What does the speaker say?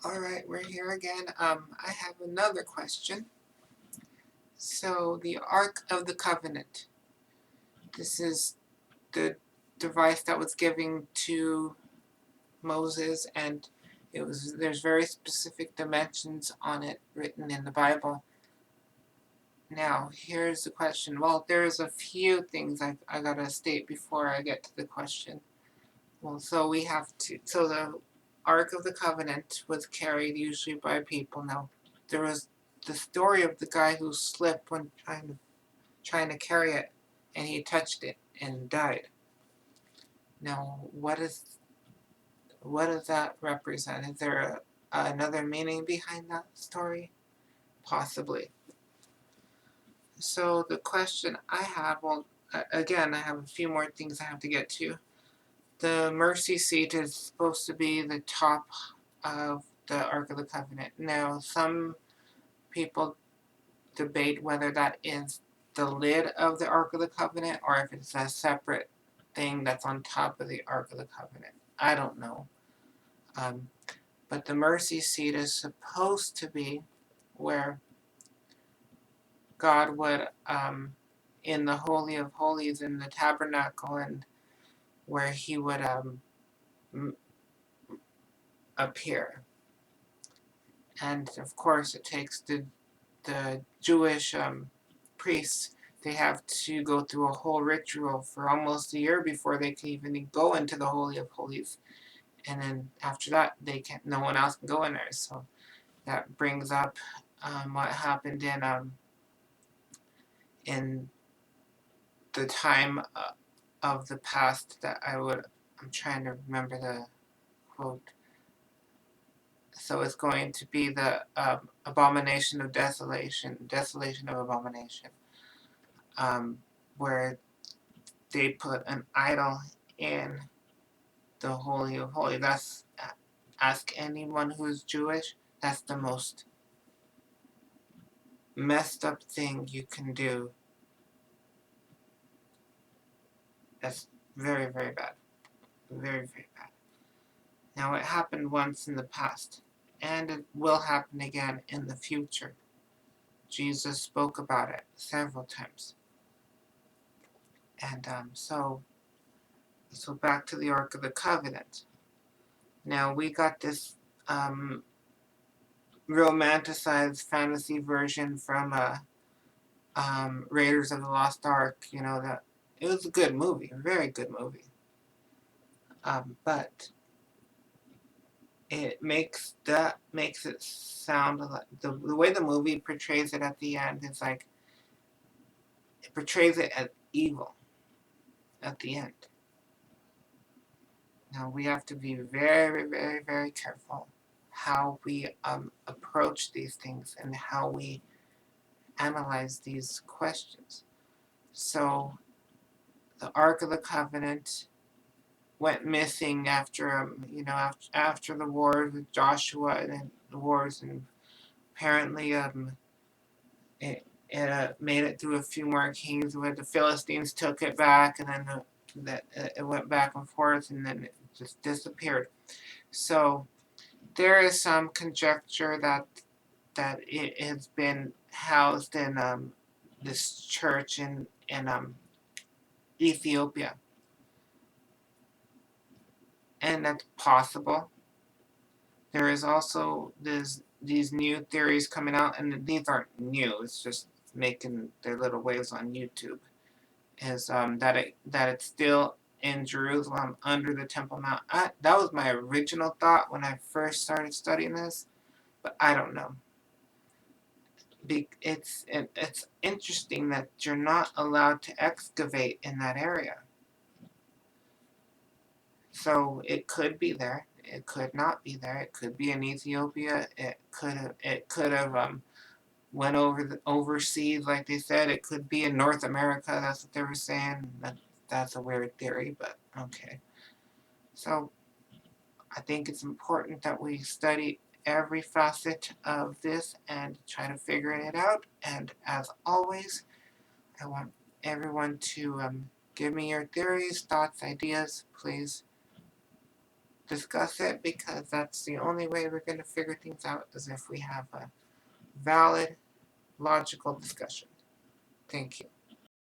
All right, we're here again. I have another question. So, the Ark of the Covenant. This is the device that was given to Moses, and there's very specific dimensions on it written in the Bible. Now, here's the question. Well, there's a few things I gotta state before I get to the question. Well, so the Ark of the Covenant was carried usually by people. Now, there was the story of the guy who slipped when trying to carry it, and he touched it and died. Now, what does that represent? Is there another meaning behind that story? Possibly. So the question I have, well, again, I have a few more things I have to get to. The mercy seat is supposed to be the top of the Ark of the Covenant. Now, some people debate whether that is the lid of the Ark of the Covenant or if it's a separate thing that's on top of the Ark of the Covenant. I don't know. Um, but the mercy seat is supposed to be where God would, in the Holy of Holies in the tabernacle, and where he would appear. And of course, it takes the Jewish priests, they have to go through a whole ritual for almost a year before they can even go into the Holy of Holies. And then after that, no one else can go in there. So that brings up what happened in the time of the past I'm trying to remember the quote. So it's going to be the abomination of desolation of abomination, where they put an idol in the Holy of Holies. Ask anyone who's Jewish, that's the most messed up thing you can do. That's very, very bad. Very, very bad. Now, it happened once in the past, and it will happen again in the future. Jesus spoke about it several times. And so back to the Ark of the Covenant. Now, we got this romanticized fantasy version from Raiders of the Lost Ark. That it was a good movie, a very good movie. But it makes it sound like the way the movie portrays it at the end is like it portrays it as evil at the end. Now we have to be very, very, very careful how we approach these things and how we analyze these questions. So the Ark of the Covenant went missing after after the wars with Joshua and the wars, and apparently it made it through a few more kings where the Philistines took it back, and then it went back and forth, and then it just disappeared. So there is some conjecture that it has been housed in this church in Ethiopia, and that's possible. There is also these new theories coming out, and these aren't new. It's just making their little waves on YouTube. Is that it's still in Jerusalem under the Temple Mount. That was my original thought when I first started studying this, but I don't know. It's interesting that you're not allowed to excavate in that area. So it could be there. It could not be there. It could be in Ethiopia. It could have went overseas, like they said. It could be in North America. That's what they were saying. That's a weird theory, but okay. So I think it's important that we study every facet of this and try to figure it out. And as always, I want everyone to give me your theories, thoughts, ideas, please. discuss it, because that's the only way we're going to figure things out, is if we have a valid, logical discussion. Thank you.